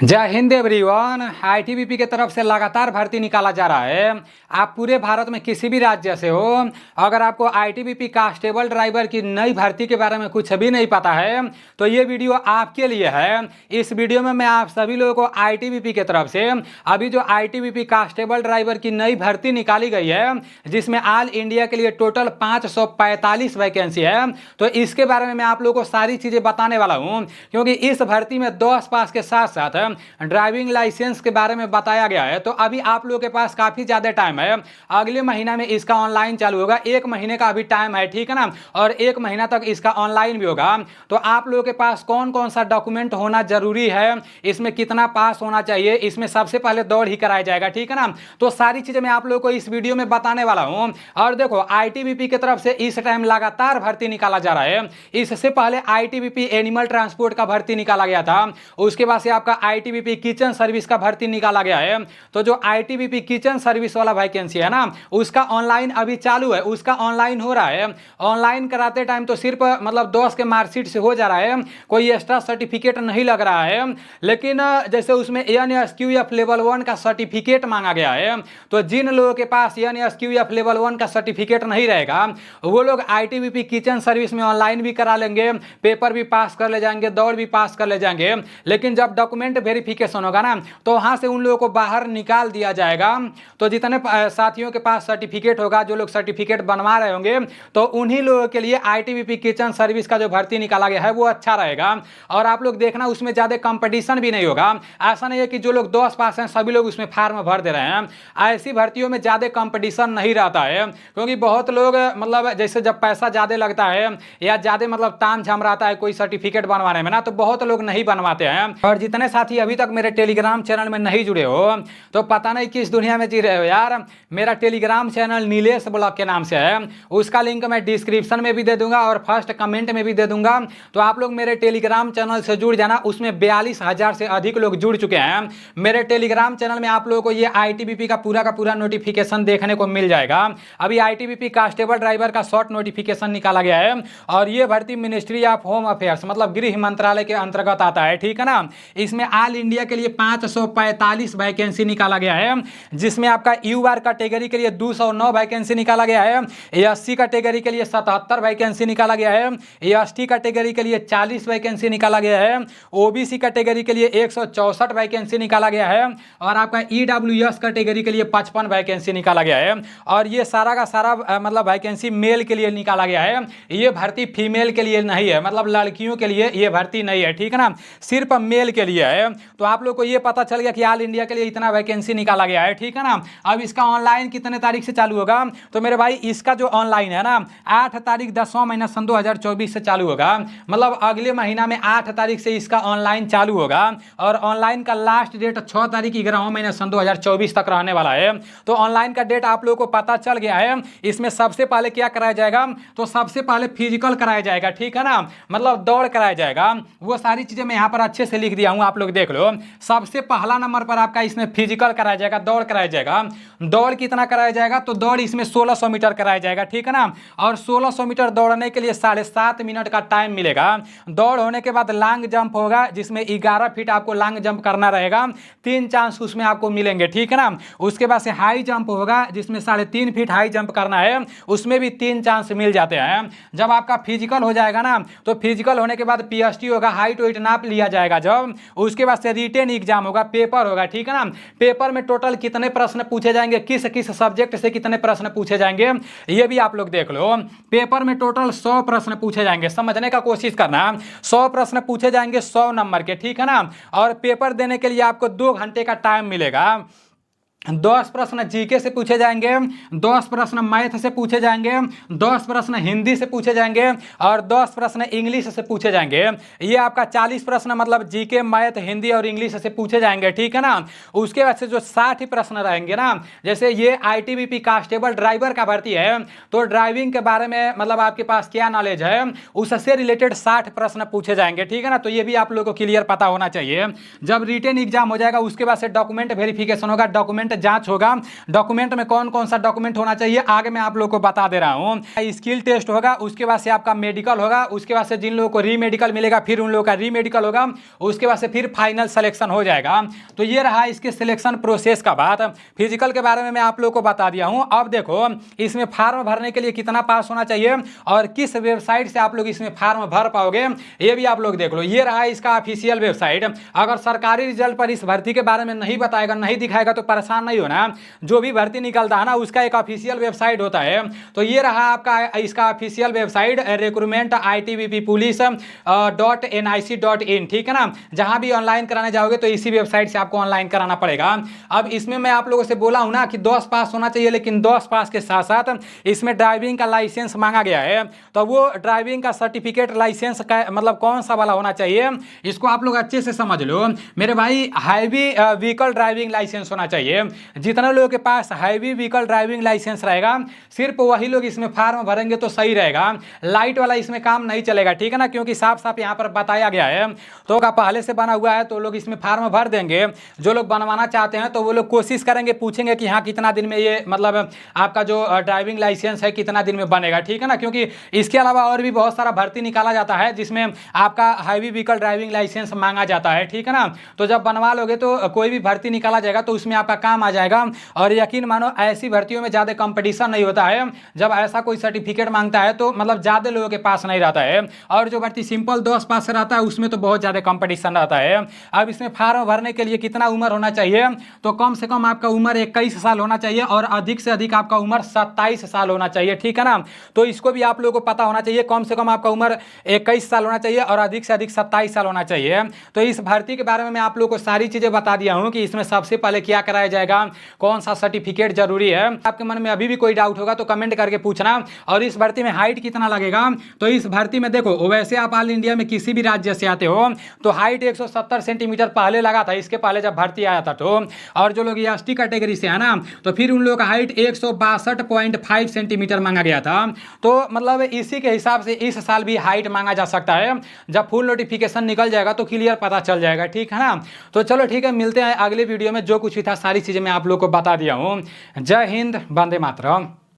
जय Hind everyone. ITBP के तरफ से लगातार भर्ती निकाला जा रहा है। आप पूरे भारत में किसी भी राज्य से हो, अगर आपको आईटीबीपी कांस्टेबल ड्राइवर की नई भर्ती के बारे में कुछ भी नहीं पता है तो ये वीडियो आपके लिए है। इस वीडियो में मैं आप सभी लोगों को आईटीबीपी के तरफ से अभी जो आईटीबीपी कांस्टेबल ड्राइवर की नई भर्ती निकाली गई है, जिसमें ऑल इंडिया के लिए टोटल 545 वैकेंसी है, तो इसके बारे में मैं आप लोगों को सारी चीज़ें बताने वाला हूँ। क्योंकि इस भर्ती में 10 पास के साथ साथ ड्राइविंग लाइसेंस के बारे में बताया गया है। तो अभी आप लोगों के पास काफ़ी ज़्यादा टाइम है। अगले महीना में इसका ऑनलाइन चालू होगा। 1 महीने का अभी टाइम है, ठीक है ना। और 1 महीना तक इसका ऑनलाइन भी होगा। तो आप लोगों के पास कौन कौन सा डॉक्यूमेंट होना जरूरी है, इसमें कितना पास होना चाहिए, इसमें सबसे पहले दौड़ ही कराया जाएगा, ठीक है ना। तो सारी चीज़ें मैं आप लोगों को इस वीडियो में बताने वाला हूँ। और देखो, आईटीबीपी की तरफ से इस टाइम लगातार भर्ती निकाला जा रहा है। इससे पहले आईटीबीपी एनिमल ट्रांसपोर्ट का भर्ती निकाला गया था। उसके बाद से आपका आईटीबीपी किचन सर्विस का भर्ती निकाला गया है। तो जो आईटीबीपी किचन सर्विस वाला वैकेंसी है ना, उसका ऑनलाइन अभी चालू है, उसका ऑनलाइन हो रहा है। ऑनलाइन कराते टाइम तो सिर्फ मतलब 10 के मार्कशीट से हो जा रहा है, कोई एक्स्ट्रा सर्टिफिकेट नहीं लग रहा है। लेकिन जैसे उसमें एनएसक्यूएफ लेवल 1 का सर्टिफिकेट मांगा गया है, तो जिन लोगों के पास एनएसक्यूएफ लेवल 1 का सर्टिफिकेट नहीं रहेगा वो लोग आईटीबीपी किचन सर्विस में ऑनलाइन भी करा लेंगे, पेपर भी पास कर ले जाएंगे, दौड़ भी पास कर ले जाएंगे। लेकिन जब डॉक्यूमेंट वेरिफिकेशन होगा ना, तो वहां से उन लोगों को बाहर निकाल दिया जाएगा। तो जितने साथियों के पास सर्टिफिकेट होगा, जो लोग सर्टिफिकेट बनवा रहे होंगे, तो उन्हीं लोगों के लिए आईटीबीपी किचन सर्विस का जो भर्ती निकाला गया है वो अच्छा रहेगा। और आप लोग देखना, उसमें ज्यादा कंपटीशन भी नहीं होगा। ऐसा नहीं है कि जो लोग 10 पास हैं सभी लोग उसमें फार्म भर दे रहे हैं। ऐसी भर्तियों में ज्यादा कंपटीशन नहीं रहता है, क्योंकि बहुत लोग मतलब जैसे जब पैसा ज्यादा लगता है या ज्यादा मतलब ताम झाम रहता है कोई सर्टिफिकेट बनवाने में ना, तो बहुत लोग नहीं बनवाते हैं। और जितने साथी अभी तक मेरे टेलीग्राम चैनल में नहीं जुड़े हो तो पता नहीं किस दुनिया में जी रहे हो यार। मेरा टेलीग्राम चैनल नीलेश ब्लॉग के नाम से है, उसका लिंक मैं डिस्क्रिप्शन में भी दे दूंगा और फर्स्ट कमेंट में भी दे दूंगा। तो आप लोग मेरे टेलीग्राम चैनल से जुड़ जाना। उसमें 42,000 से अधिक लोग जुड़ चुके हैं। मेरे टेलीग्राम चैनल में आप लोगों को ये आईटीबीपी का पूरा नोटिफिकेशन देखने को मिल जाएगा। अभी आईटीबीपी कांस्टेबल ड्राइवर का शॉर्ट नोटिफिकेशन निकाला गया है और ये भर्ती मिनिस्ट्री ऑफ होम अफेयर्स मतलब गृह मंत्रालय के अंतर्गत आता है, ठीक है ना। इसमें ऑल इंडिया के लिए 545 वैकेंसी निकाला गया है, जिसमें आपका यूआर कैटेगरी के लिए 209 वैकेंसी निकाला गया है, एससी कैटेगरी के लिए 77 वैकेंसी निकाला गया है, एसटी कैटेगरी के लिए 40 वैकेंसी निकाला गया है, ओबीसी कैटेगरी के लिए 164 वैकेंसी निकाला गया है और आपका ईडब्ल्यूएस कैटेगरी के लिए 55 वैकेंसी निकाला गया है। और ये सारा का सारा मतलब वैकेंसी मेल के लिए निकाला गया है। ये भर्ती फीमेल के लिए नहीं है, मतलब लड़कियों के लिए ये भर्ती नहीं है, ठीक है ना, सिर्फ मेल के लिए है। तो आप लोग को ये पता चल गया कि ऑल इंडिया के लिए इतना वैकेंसी निकाला गया है, ठीक है ना। अब इसका ऑनलाइन कितने तारीख से चालू होगा, तो मेरे भाई इसका जो ऑनलाइन है ना 8 तारीख 10वां महीना सन 2024 से चालू होगा। मतलब अगले महीना में 8 तारीख से इसका ऑनलाइन चालू होगा और ऑनलाइन का लास्ट डेट 6 तारीख 11वां महीना सन 2024 तक रहने वाला है। तो ऑनलाइन का डेट आप लोग को पता चल गया है। इसमें सबसे पहले क्या कराया जाएगा, तो सबसे पहले फिजिकल कराया जाएगा, ठीक है ना, मतलब दौड़ कराया जाएगा। वो सारी चीजें मैं यहाँ पर अच्छे से लिख दिया हूँ, आप लोग देख लो। सबसे पहला नंबर पर आपका इसमें फिजिकल कराया जाएगा, दौड़ कराया जाएगा। दौड़ कितना कराया जाएगा, तो दौड़ इसमें 1600 मीटर कराया जाएगा, ठीक है ना। और 1600 मीटर दौड़ने के लिए 7.5 मिनट का टाइम मिलेगा। दौड़ होने के बाद लॉन्ग जंप होगा, जिसमें 11 फीट आपको लॉन्ग जंप करना रहेगा, 3 चांस उसमें आपको मिलेंगे, ठीक है ना। उसके बाद से हाई जंप होगा, जिसमें 3.5 फीट हाई जंप करना है, उसमें भी 3 चांस मिल जाते हैं। जब आपका फिजिकल हो जाएगा ना, तो फिजिकल होने के बाद पीएसटी होगा, हाइट वेट नाप लिया जाएगा जब। उसके बाद से रिटेन एग्जाम होगा, पेपर होगा, ठीक है ना। पेपर में टोटल कितने प्रश्न पूछे जाएंगे, किस किस सब्जेक्ट से कितने प्रश्न पूछे जाएंगे, ये भी आप लोग देख लो। पेपर में टोटल 100 प्रश्न पूछे जाएंगे, समझने का कोशिश करना। 100 प्रश्न पूछे जाएंगे 100 नंबर के, ठीक है ना। और पेपर देने के लिए आपको 2 घंटे का टाइम मिलेगा। 10 प्रश्न जीके से पूछे जाएंगे, 10 प्रश्न मैथ से पूछे जाएंगे, 10 प्रश्न हिंदी से पूछे जाएंगे और 10 प्रश्न इंग्लिश से पूछे जाएंगे। ये आपका 40 प्रश्न मतलब जीके, मैथ, हिंदी और इंग्लिश से पूछे जाएंगे, ठीक है ना। उसके बाद से जो 60 प्रश्न रहेंगे ना, जैसे ये आईटीबीपी कांस्टेबल ड्राइवर का भर्ती है, तो ड्राइविंग के बारे में मतलब आपके पास क्या नॉलेज है उससे रिलेटेड 60 प्रश्न पूछे जाएंगे, ठीक है ना। तो ये भी आप लोगों को क्लियर पता होना चाहिए। जब रिटेन एग्जाम हो जाएगा उसके बाद से डॉक्यूमेंट वेरिफिकेशन होगा, डॉक्यूमेंट डॉक्यूमेंट जांच होगा। डॉक्यूमेंट में कौन कौन सा डॉक्यूमेंट होना चाहिए आगे मैं आप लोग को बता दे रहा हूँ। स्किल टेस्ट होगा, उसके बाद से आपका मेडिकल होगा, उसके बाद से जिन लोगों को री मेडिकल मिलेगा फिर उन लोगों का री मेडिकल होगा, उसके बाद से फिर फाइनल सिलेक्शन हो जाएगा। तो ये रहा इसके सिलेक्शन प्रोसेस का बात। फिजिकल के बारे में मैं आप लोग को बता दिया हूँ। अब देखो इसमें फार्म भरने के लिए कितना पास होना चाहिए और किस वेबसाइट से आप लोग इसमें फार्म भर पाओगे ये भी आप लोग देख लो। ये रहा इसका ऑफिशियल वेबसाइट। अगर सरकारी रिजल्ट पर इस भर्ती के बारे में नहीं बताएगा, नहीं दिखाएगा तो परेशान नहीं होना। जो भी भर्ती निकलता है ना उसका एक ऑफिशियल वेबसाइट होता है। तो ये रहा आपका इसका official website recruitment ITBP police.nic.in, ठीक है ना। जहां भी ऑनलाइन कराने जाओगे तो इसी वेबसाइट से आपको ऑनलाइन कराना पड़ेगा। अब इसमें मैं आप लोगों से बोला हूं ना कि 10 पास होना चाहिए, लेकिन 10 पास के साथ साथ इसमें ड्राइविंग का लाइसेंस मांगा गया है। तो वो ड्राइविंग का सर्टिफिकेट लाइसेंस का मतलब कौन सा वाला होना चाहिए इसको आप लोग अच्छे से समझ लो मेरे भाई। हैवी व्हीकल ड्राइविंग लाइसेंस होना चाहिए। जितने लोगों के पास हैवी व्हीकल ड्राइविंग लाइसेंस रहेगा सिर्फ वही लोग इसमें फार्म भरेंगे तो सही रहेगा। लाइट वाला इसमें काम नहीं चलेगा, ठीक है ना, क्योंकि साफ साफ यहाँ पर बताया गया है। तो का पहले से बना हुआ है तो लोग इसमें फार्म भर देंगे। जो लोग बनवाना चाहते हैं तो वो लोग कोशिश करेंगे, पूछेंगे कि हाँ कितना दिन में ये मतलब आपका जो ड्राइविंग लाइसेंस है कितना दिन में बनेगा, ठीक है ना। क्योंकि इसके अलावा और भी बहुत सारा भर्ती निकाला जाता है जिसमें आपका हैवी व्हीकल ड्राइविंग लाइसेंस मांगा जाता है, ठीक है ना। तो जब बनवा लोगे तो कोई भी भर्ती निकाला जाएगा तो उसमें आपका काम आ जाएगा। और यकीन मानो ऐसी भर्तियों में ज़्यादा कंपटीशन नहीं होता है। जब ऐसा कोई सर्टिफिकेट मांगता है तो मतलब ज़्यादा लोगों के पास नहीं रहता है। और जो भर्ती सिंपल 10 पास से रहता है उसमें तो बहुत ज़्यादा कंपटीशन रहता है। अब इसमें फार्म भरने के लिए कितना उम्र होना चाहिए, तो कम से कम आपका उम्र 21 साल होना चाहिए और अधिक से अधिक आपका उम्र 27 साल होना चाहिए, ठीक है ना। तो इसको भी आप लोगों को पता होना चाहिए, कम से कम आपका उम्र 21 साल होना चाहिए और अधिक से अधिक 27 साल होना चाहिए। तो इस भर्ती के बारे में मैं आप लोगों को सारी चीज़ें बता दिया हूँ कि इसमें सबसे पहले क्या कराया जाएगा, कौन सा सर्टिफिकेट जरूरी है। आपके मन में अभी भी कोई डाउट होगा तो कमेंट करके पूछना। और इस भर्ती में हाइट कितना लगेगा, तो इस भर्ती में देखो वैसे आप ऑल इंडिया में किसी भी राज्य से आते हो तो हाइट 170 सेंटीमीटर पहले लगा था, इसके पहले जब भर्ती आया था तो। और जो लोग ST कैटेगरी से है ना तो फिर उन लोगों का हाइट 162.5 सेंटीमीटर मांगा गया था। तो मतलब इसी के हिसाब से इस साल भी हाइट मांगा जा सकता है। जब फुल नोटिफिकेशन निकल जाएगा तो क्लियर पता चल जाएगा, ठीक है ना। तो चलो ठीक है, मिलते हैं अगले वीडियो में। जो कुछ भी था सारी चीज़ें मैं आप लोग को बता दिया हूँ। जय हिंद, वंदे मातरम।